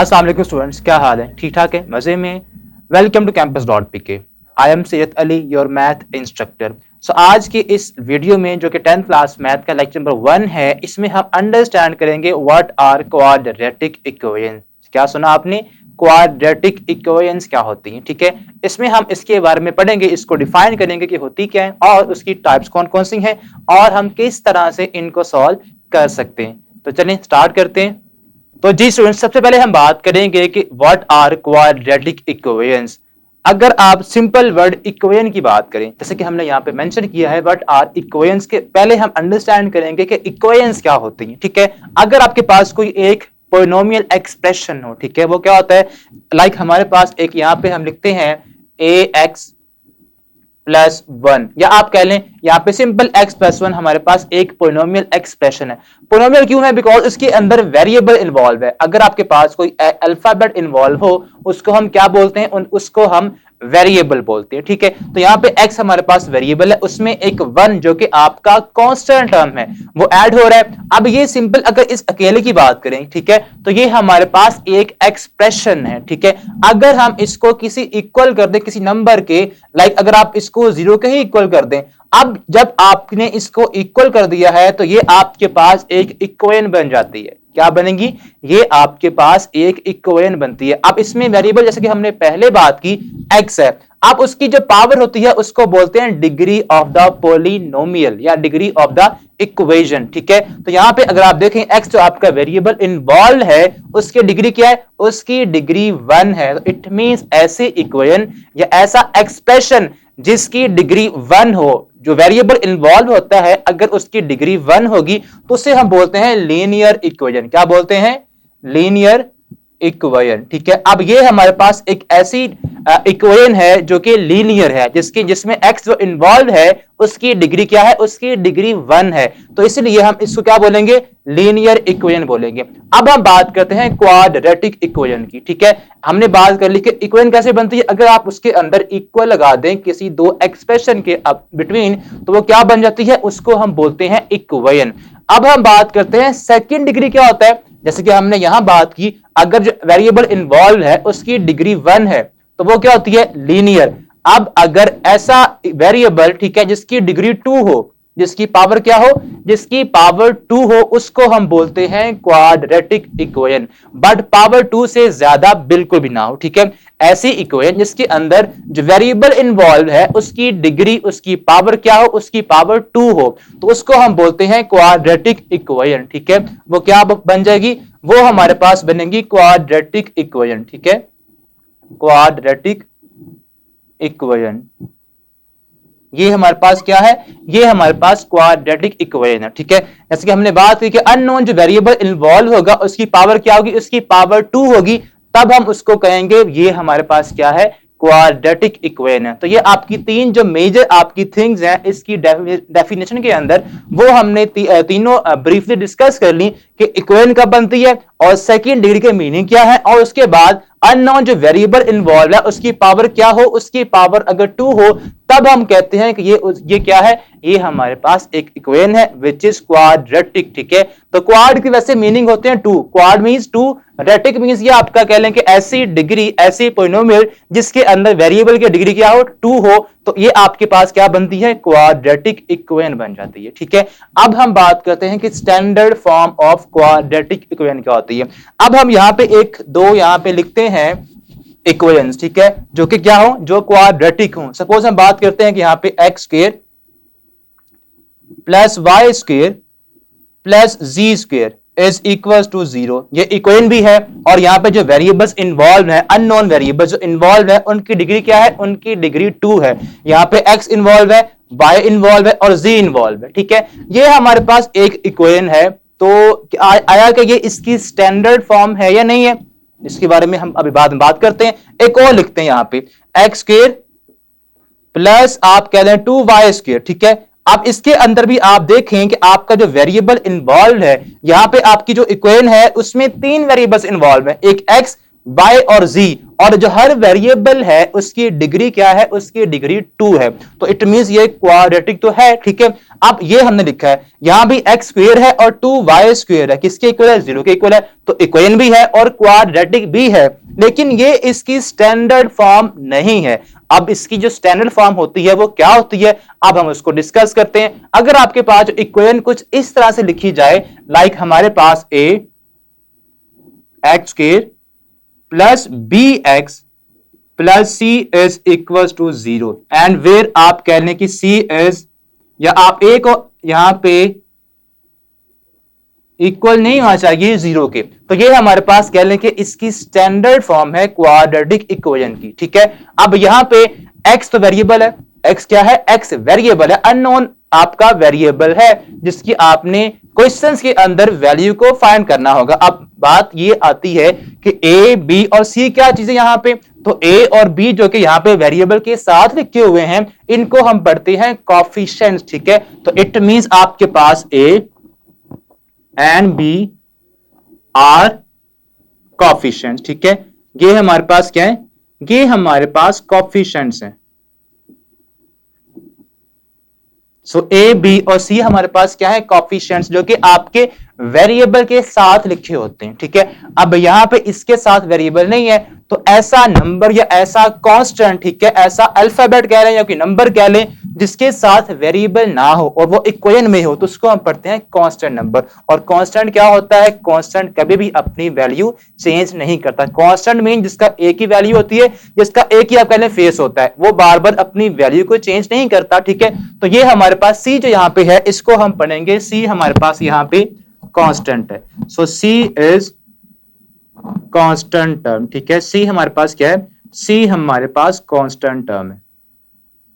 अस्सलाम वालेकुम स्टूडेंट्स, क्या हाल है? ठीक ठाक है, मजे में। Welcome to campus.pk। I am Syed Ali, your math instructor. So आज की इस वीडियो में जो कि 10th क्लास मैथ का लेक्चर नंबर 1 है, इसमें हम अंडरस्टैंड करेंगे व्हाट आर क्वाड्रेटिक इक्वेशंस। क्या सुना आपने? क्वाड्रेटिक इक्वेशंस क्या होती हैं, ठीक है। इसमें हम इसके बारे में पढ़ेंगे, इसको डिफाइन करेंगे कि होती क्या है और उसकी टाइप्स कौन कौन सी हैं और हम किस तरह से इनको सॉल्व कर सकते हैं। तो चलिए स्टार्ट करते हैं। तो जी स्टूडेंट, सबसे पहले हम बात करेंगे कि व्हाट आर क्वाड्रेटिक इक्वेशंस। अगर आप सिंपल वर्ड इक्वेशन की बात करें, जैसे कि हमने यहाँ पे मेंशन किया है व्हाट आर इक्वेशंस, के पहले हम अंडरस्टैंड करेंगे कि इक्वेशंस क्या होती हैं, ठीक है। अगर आपके पास कोई एक पोलिनोमियल एक्सप्रेशन हो, ठीक है, वो क्या होता है? लाइक हमारे पास एक यहाँ पे हम लिखते हैं ax प्लस 1, या आप कह लें यहाँ पे सिंपल x प्लस 1 हमारे पास एक पोलिनोमियल एक्सप्रेशन है। पोलिनोमियल क्यों है? बिकॉज इसके अंदर वेरिएबल इन्वॉल्व है। अगर आपके पास कोई अल्फाबेट इन्वॉल्व हो, उसको हम क्या बोलते हैं? उसको हम वेरिएबल बोलते हैं, ठीक है। तो यहाँ पे x हमारे पास वेरिएबल है, उसमें एक 1 जो कि आपका कांस्टेंट टर्म है वो ऐड हो रहा है। अब ये सिंपल अगर इस अकेले की बात करें, ठीक है, तो ये हमारे पास एक एक्सप्रेशन है, ठीक है। अगर हम इसको किसी इक्वल कर दें किसी नंबर के, लाइक अगर आप इसको 0 के ही इक्वल कर दें, अब जब आपने इसको इक्वल कर दिया है तो ये आपके पास एक इक्वेशन बन जाती है। क्या बनेगी? ये आपके पास एक इक्वेशन बनती है। अब इसमें वेरिएबल जैसे कि हमने पहले बात की x है, अब उसकी जो पावर होती है उसको बोलते हैं डिग्री ऑफ द पोलिनोमियल या डिग्री ऑफ द इक्वेशन, ठीक है। तो यहां पे अगर आप देखें x जो आपका वेरिएबल इन्वॉल्व है उसकी डिग्री क्या है? उसकी डिग्री 1 है। तो इट मींस ऐसे इक्वेशन या ऐसा एक्सप्रेशन जिसकी डिग्री 1 हो, जो वेरिएबल इन्वॉल्व होता है, अगर उसकी डिग्री 1 होगी तो उसे हम बोलते हैं लीनियर इक्वेशन। क्या बोलते हैं? लीनियर इक्वेशन, ठीक है। अब ये हमारे पास एक ऐसी इक्वेशन है जो कि लीनियर है, जिसमें x जो इन्वॉल्व है उसकी डिग्री क्या है? उसकी डिग्री 1 है। तो इसलिए हम इसको क्या बोलेंगे? लीनियर इक्वेशन बोलेंगे। अब हम बात करते हैं क्वाड्रेटिक इक्वेशन की, ठीक है। हमने बात कर ली कि इक्वेशन कैसे बनती है। अगर आप उसके अंदर इक्वल लगा दें किसी दो एक्सप्रेशन के बिटवीन, तो वो क्या बन जाती है? उसको हम बोलते हैं इक्वेशन। अब हम बात करते हैं सेकंड डिग्री क्या होता है। जैसे कि हमने यहां बात की, अगर जो वेरिएबल इन्वॉल्व है उसकी डिग्री 1 है तो वो क्या होती है? लीनियर। अब अगर ऐसा वेरिएबल, ठीक है, जिसकी डिग्री 2 हो, जिसकी पावर क्या हो? जिसकी पावर 2 हो, उसको हम बोलते हैं क्वाड्रेटिक इक्वेशन। बट पावर 2 से ज्यादा बिल्कुल भी ना हो, ठीक है। ऐसी इक्वेशन जिसके अंदर जो वेरिएबल इन्वॉल्व है उसकी डिग्री, उसकी पावर क्या हो? उसकी पावर 2 हो, तो उसको हम बोलते हैं क्वाड्रेटिक इक्वेशन, ठीक है। वो क्या बन जाएगी? वो हमारे पास बनेगी क्वाड्रेटिक इक्वेशन, ठीक है। क्वाड्रेटिक इक्वेशन, ये हमारे पास क्या है? ये हमारे पास क्वाड्रेटिक इक्वेशन है, ठीक है। जैसे कि हमने बात की कि अननोन जो वेरिएबल इन्वॉल्व होगा उसकी पावर क्या होगी? उसकी पावर 2 होगी, तब हम उसको कहेंगे ये हमारे पास क्या है? क्वाड्रेटिक इक्वेशन है। तो ये आपकी तीन जो मेजर आपकी थिंग्स हैं इसकी डेफिनेशन के अंदर, वो हमने तीनों ब्रीफली डिस्कस कर ली कि इक्वेशन कब बनती है और सेकंड डिग्री के मीनिंग क्या है, और उसके बाद अननोन जो वेरिएबल इन्वॉल्व है उसकी पावर क्या हो? उसकी पावर अगर 2 हो, तब हम कहते हैं कि ये क्या है? ये हमारे पास एक इक्वेशन है विच इज क्वाड्रेटिक, ठीक है। तो क्वाड की वैसे मीनिंग होते हैं 2, क्वाड मींस 2, रेटिक मींस ये आपका कह लें कि ऐसी डिग्री, ऐसी पोलिनोमियल जिसके अंदर वेरिएबल की डिग्री क्या हो? 2 हो, तो ये आपके पास क्या बनती है? क्वाड्रेटिक इक्वेशन बन जाती है, ठीक है। अब हम बात करते हैं कि standard form of quadratic equation क्या होती है। अब हम यहां पे एक दो यहां पे लिखते हैं इक्वेशंस, ठीक है, जो कि क्या हो? जो क्वाड्रेटिक हो। सपोज हम बात करते हैं कि यहां पे x square plus y square plus z square is equal to 0। ये इक्वेशन भी है, और यहां पे जो वेरिएबल्स इन्वॉल्व है, अननोन वेरिएबल्स जो इन्वॉल्व है, उनकी डिग्री क्या है? उनकी डिग्री 2 है। यहां पे x इन्वॉल्व है, y इन्वॉल्व है और z इन्वॉल्व है, ठीक है। ये हमारे पास एक इक्वेशन है। तो आया कि ये इसकी स्टैंडर्ड फॉर्म है या नहीं है, इसके बारे में हम अभी बाद में बात करते हैं। एक और लिखते हैं यहां पे एक्स स्क्वायर प्लस आप कह लें 2y स्क्वायर, ठीक है। अब इसके अंदर भी आप देखें कि आपका जो वेरिएबल इन्वॉल्व है, यहां पे आपकी जो इक्वेशन है उसमें 3 वेरिएबल्स इन्वॉल्व है, एक x, y और z, और जो हर वेरिएबल है उसकी डिग्री क्या है, उसकी डिग्री 2 है। तो इट मींस ये क्वाड्रेटिक तो है, ठीक है। अब ये हमने लिखा है यहां भी एक्स स्क्वायर है और 2y स्क्वायर है, किसके इक्वल है, 0 के इक्वल है, तो इक्वेशन भी है और क्वाड्रेटिक भी है, लेकिन ये इसकी स्टैंडर्ड फॉर्म नहीं है। अब इसकी जो स्टैंडर्ड फॉर्म होती है वो क्या होती है, अब हम उसको डिस्कस करते हैं। अगर आपके पास इक्वेशन कुछ इस तरह से लिखी जाए, लाइक हमारे पास a x square plus b x plus C is equal to 0 and where आप कह लें कि सी इज, या आप ए को यहां पे इक्वल नहीं होना चाहिए 0 के, तो ये हमारे पास कह लें कि इसकी स्टैंडर्ड फॉर्म है क्वाड्रेटिक इक्वेशन की, ठीक है। अब यहां पे x तो वेरिएबल है, x क्या है, x वेरिएबल है, अननोन आपका वेरिएबल है जिसकी आपने क्वेश्चंस के अंदर वैल्यू को फाइंड करना होगा। अब बात ये आती है कि a b और c क्या चीजें यहां पे, तो a और b जो कि यहां पे वेरिएबल के साथ लिखे हुए हैं इनको हम पढ़ते हैं कोएफिशिएंट्स, ठीक है। तो इट मींस आपके पास a and b are coefficients, ठीक है। ये हमारे पास क्या है, ये हमारे पास कोएफिशिएंट्स हैं। सो ए बी और सी हमारे पास क्या है, कोएफिशिएंट्स, जो कि आपके वेरिएबल के साथ लिखे होते हैं, ठीक है। अब यहां पे इसके साथ वेरिएबल नहीं है, तो ऐसा नंबर या ऐसा कांस्टेंट, ठीक है, ऐसा अल्फाबेट कह लें या कोई नंबर कह लें जिसके साथ वेरिएबल ना हो और वो इक्वेशन में हो, तो उसको हम पढ़ते हैं कांस्टेंट नंबर। और कांस्टेंट क्या होता है, कांस्टेंट कभी भी अपनी वैल्यू चेंज नहीं करता। कांस्टेंट मीन जिसका एक ही वैल्यू होती है, जिसका एक ही आप कह लें फेस होता है, वो बार बार अपनी वैल्यू को चेंज नहीं करता, ठीक है। तो ये हमारे पास सी जो यहाँ पे है इसको हम पढ़ेंगे, सी हमारे पास यहाँ पे कांस्टेंट है। सो सी इज कांस्टेंट टर्म, ठीक है। सी हमारे पास क्या है, सी हमारे पास कांस्टेंट टर्म है,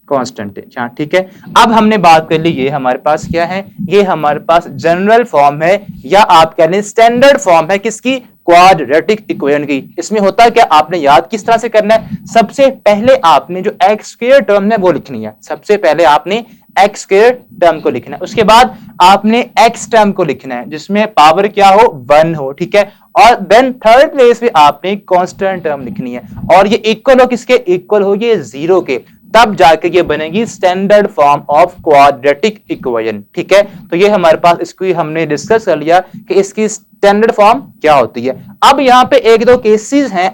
कांस्टेंट है, ठीक है। अब हमने बात कर ली, ये हमारे पास क्या है, ये हमारे पास जनरल फॉर्म है या आप कह लें स्टैंडर्ड फॉर्म है, किसकी, क्वाड्रेटिक इक्वेशन की। इसमें होता है क्या, आपने याद किस तरह से करना है, सबसे पहले आपने जो एक्स स्क्वायर टर्म है वो लिखनी है, सबसे पहले आपने एक्स स्क्वायर टर्म को लिखना है, उसके बाद आपने एक्स टर्म को लिखना है जिसमें पावर क्या हो, 1 हो, ठीक है। और देन थर्ड प्लेस पे आपने कांस्टेंट टर्म लिखनी है और ये इक्वल हो किसके, इक्वल हो ये 0 के, तब जाके ये बनेगी standard form of quadratic equation, ठीक है। तो ये हमारे पास इसको हमने डिस्कस कर लिया कि इसकी स्टैंडर्ड फॉर्म क्या होती है। अब यहाँ पे एक दो केसेस हैं,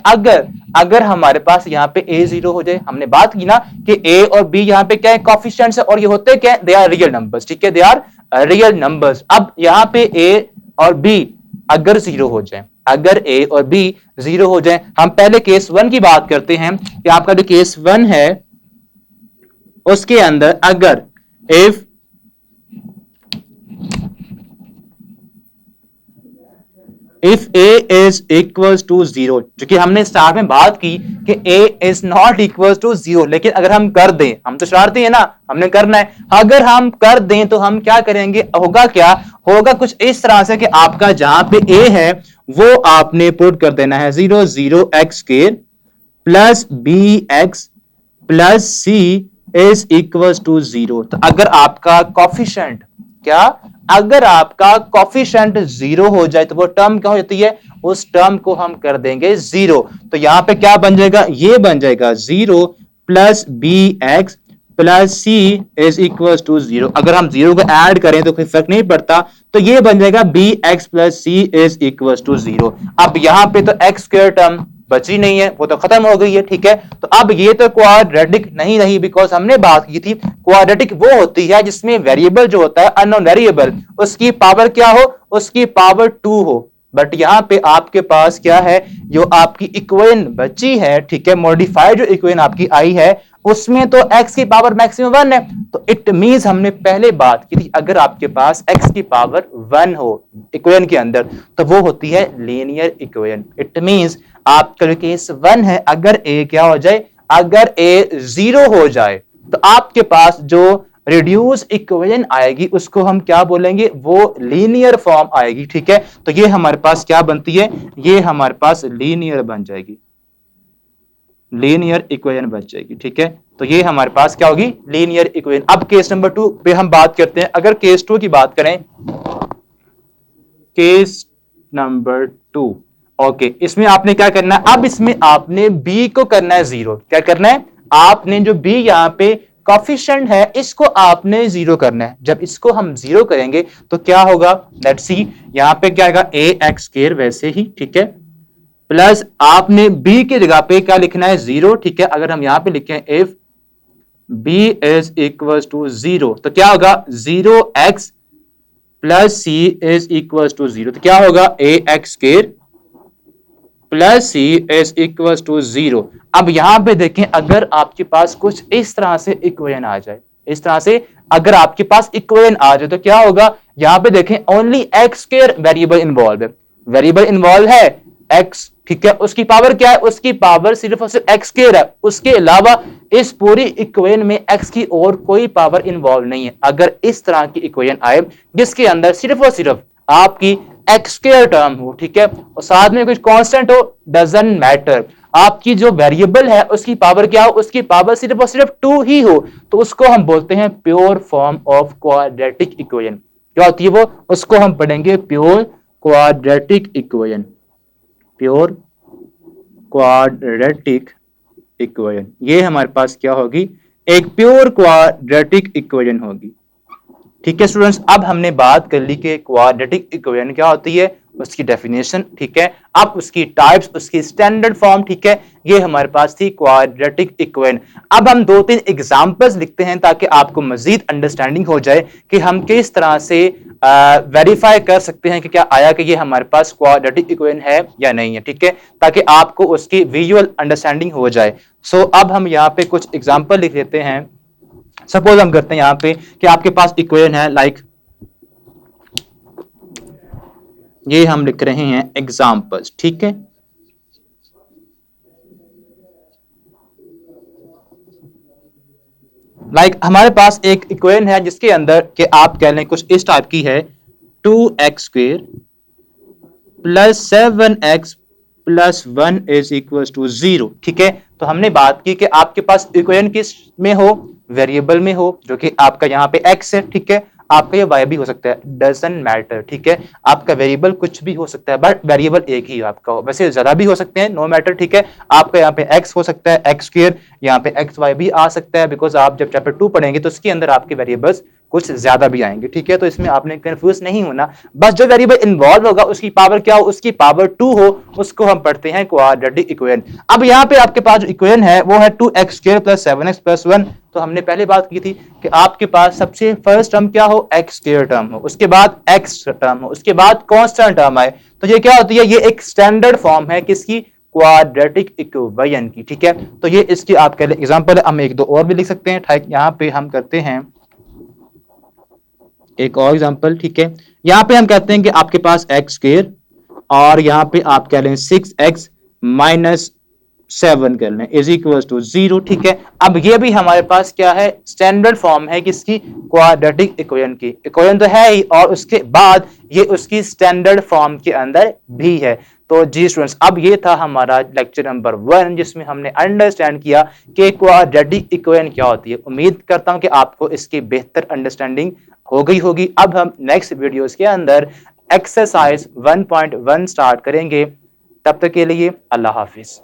अगर हमारे पास यहाँ पे a 0 हो जाए, हमने बात की ना कि a और b यहाँ पे क्या है, कोएफिशिएंट्स है और ये होते क्या है, दे आर रियल नंबर्स, ठीक है, दे आर रियल नंबर्स। अब यहाँ पे a और b अगर 0 हो जाए, अगर a और b 0 हो जाए, हम पहले केस 1 की बात करते हैं कि आपका जो केस 1 है उसके अंदर अगर if a is equals to 0, जो कि हमने स्टार्ट में बात की कि a is not equals to 0, लेकिन अगर हम कर दें, हम तो शरारती है ना, हमने करना है, अगर हम कर दें तो हम क्या करेंगे, होगा क्या, होगा कुछ इस तरह से कि आपका जहां पे a है वो आपने पुट कर देना है 0 0 x square plus b x plus C is equals to 0। तो अगर आपका कोएफिशिएंट क्या, अगर आपका कोएफिशिएंट 0 हो जाए तो वो टर्म क्या हो जाती है, उस टर्म को हम कर देंगे 0। तो यहां पे क्या बन जाएगा, ये बन जाएगा 0 plus b x plus C is equal to 0। अगर हम 0 को ऐड करें तो कोई फर्क नहीं पड़ता, तो ये बन जाएगा b x plus C is equal to 0। अब यहां पे तो एक्स स्क्वायर टर्म बची नहीं है, वो तो खत्म हो गई है, ठीक है। तो अब ये तो क्वाड्रेटिक नहीं रही, बिकॉज हमने बात की थी क्वाड्रेटिक वो होती है जिसमें वेरिएबल जो होता है अननोन वेरिएबल, उसकी पावर क्या हो, उसकी पावर 2 हो। बट यहां पे आपके पास क्या है, जो आपकी इक्वेशन बची है, ठीक है, मॉडिफाइड जो इक्वेशन आपकी आई है उसमें तो x की पावर मैक्सिमम 1 है, तो इट मींस हमने पहले बात की थी अगर आपके पास x की पावर 1 हो इक्वेशन के अंदर तो वो होती है लीनियर इक्वेशन। इट मींस आपका जो केस 1 है, अगर a क्या हो जाए, अगर a 0 हो जाए तो आपके पास जो रिड्यूस इक्वेशन आएगी उसको हम क्या बोलेंगे, वो लीनियर फॉर्म आएगी, ठीक है। तो ये हमारे पास क्या बनती है, ये हमारे पास लीनियर बन जाएगी, लीनियर इक्वेशन बन जाएगी, ठीक है। तो ये हमारे पास क्या होगी, लीनियर इक्वेशन। अब केस नंबर 2 पे हम बात करते हैं। अगर केस 2 की बात करें, केस नंबर 2, ओके, इसमें आपने क्या करना है, अब इसमें आपने b को करना है जीरो। क्या करना है, आपने जो b यहाँ पे कॉफिशिएंट है इसको आपने जीरो करना है। जब इसको हम जीरो करेंगे तो क्या होगा, लेट्स सी, यहाँ पे क्या आएगा ए एक्स स्क्वायर वैसे ही, ठीक है, प्लस आपने b की जगह पे क्या लिखना है, जीरो, ठीक है। अगर हम यहाँ पे लिखें if b is equal to zero तो क्या होगा, zero X plus C is equal to zero, तो क्या होगा A X square plus C is equal to zero. अब यहां पे देखें, अगर आपके पास कुछ इस तरह से इक्वेशन आ जाए, इस तरह से अगर आपके पास इक्वेशन आ जाए तो क्या होगा, यहां पे देखें only x square variable involve है, वेरिएबल इन्वॉल्व है एक्स, ठीक है। उसकी पावर क्या है, उसकी पावर सिर्फ और सिर्फ एक्स स्क्वायर है, उसके अलावा इस पूरी इक्वेशन में एक्स की और कोई पावर इन्वॉल्व नहीं है। अगर इस तरह की इक्वेशन आए जिसके अंदर सिर्फ और सिर्फ आपकी एक्स स्क्वायर टर्म हो, ठीक है, और साथ में कुछ कांस्टेंट हो, डजंट मैटर, आपकी जो वेरिएबल है उसकी पावर क्या हो, उसकी पावर सिर्फ और सिर्फ 2 ही हो, तो उसको हम बोलते हैं pure form of quadratic equation. क्या होती है वो, उसको हम पढ़ेंगे pure quadratic equation, pure quadratic equation. ये हमारे पास क्या होगी, एक प्योर क्वाड्रेटिक इक्वेशन होगी, ठीक है स्टूडेंट्स। अब हमने बात कर ली कि क्वाड्रेटिक इक्वेशन क्या होती है, उसकी डेफिनेशन, ठीक है, अब उसकी टाइप्स, उसकी स्टैंडर्ड फॉर्म, ठीक है, ये हमारे पास थी क्वाड्रेटिक इक्वेशन। अब हम 2-3 एग्जांपल्स लिखते हैं ताकि आपको मजीद अंडरस्टैंडिंग हो जाए कि हम किस तरह से वेरीफाई कर सकते हैं कि क्या आया कि ये हमारे पास क्वाड्रेटिक इक्वेशन है या नहीं है, ठीक है, ताकि आपको उसकी विजुअल अंडरस्टैंडिंग हो जाए। सो अब हम यहाँ पे कुछ एग्जाम्पल लिख लेते हैं। सपोज हम करते हैं यहां पे कि आपके पास इक्वेशन है लाइक, ये हम लिख रहे हैं एग्जांपल्स, ठीक है। लाइक हमारे पास एक इक्वेशन है जिसके अंदर कि आप कह लें कुछ इस टाइप की है, 2x square plus 7x plus 1 is equal to 0, ठीक है। तो हमने बात की कि आपके पास इक्वेशन किस में हो, वेरिएबल में हो, जो कि आपका यहाँ पे x है, ठीक है, आपका ये y भी हो सकता है, डजंट मैटर, ठीक है। आपका वेरिएबल कुछ भी हो सकता है बट वेरिएबल एक ही आपका हो, वैसे ज्यादा भी हो सकते हैं, नो मैटर, ठीक है। आपका यहाँ पे x हो सकता है, x स्क्वायर, यहाँ पे xy भी आ सकता है, बिकॉज आप जब चैप्टर 2 पढ़ेंगे तो उसके अंदर आपके वेरिएबल्स कुछ ज्यादा भी आएंगे, ठीक है। तो इसमें आपने कंफ्यूज नहीं होना, बस जो वेरिएबल इन्वॉल्व होगा उसकी पावर क्या हो, उसकी पावर 2 हो, उसको हम पढ़ते हैं क्वाड्रेटिक इक्वेशन। अब यहाँ पे आपके पास जो इक्वेशन है वो है 2x square plus 7x plus 1। तो हमने पहले बात की थी कि आपके पास सबसे फर्स्ट टर्म क्या हो, x स्क्वायर टर्म हो, उसके बाद x टर्म हो, उसके बाद कांस्टेंट टर्म आए, तो ये क्या होती है, ये एक स्टैंडर्ड फॉर्म है किसकी, क्वाड्रेटिक इक्वेशन की, ठीक है। तो ये इसकी आप कह लें एग्जांपल है, हम एक दो और भी लिख सकते हैं, ठीक। यहाँ पे हम करते हैं एक और एग्जांपल, ठीक है। यहाँ पे हम कहते हैं कि आपके पास एक्स स्क्वायर और यहाँ पे आप कह लें 6x माइनस 7 कर लें इज इक्वल टू 0, ठीक है। अब ये भी हमारे पास क्या है, स्टैंडर्ड फॉर्म है किसकी, क्वाड्रेटिक इक्वेशन की। इक्वेशन तो है ही और उसके बाद ये उसकी स्टैंडर्ड फॉर्म के अंदर भी है। तो जी स्टूडेंट्स, अब ये था हमारा लेक्चर नंबर 1 जिसमें हमने अंडरस्टैंड किया कि क्वाड्रेटिक इक्वेशन क्या होती है। उम्मीद करता हूं कि आपको इसकी बेहतर अंडरस्टैंडिंग हो गई होगी। अब हम नेक्स्ट वीडियोस के अंदर एक्सरसाइज 1.1 स्टार्ट करेंगे। तब तक के लिए अल्लाह हाफिज।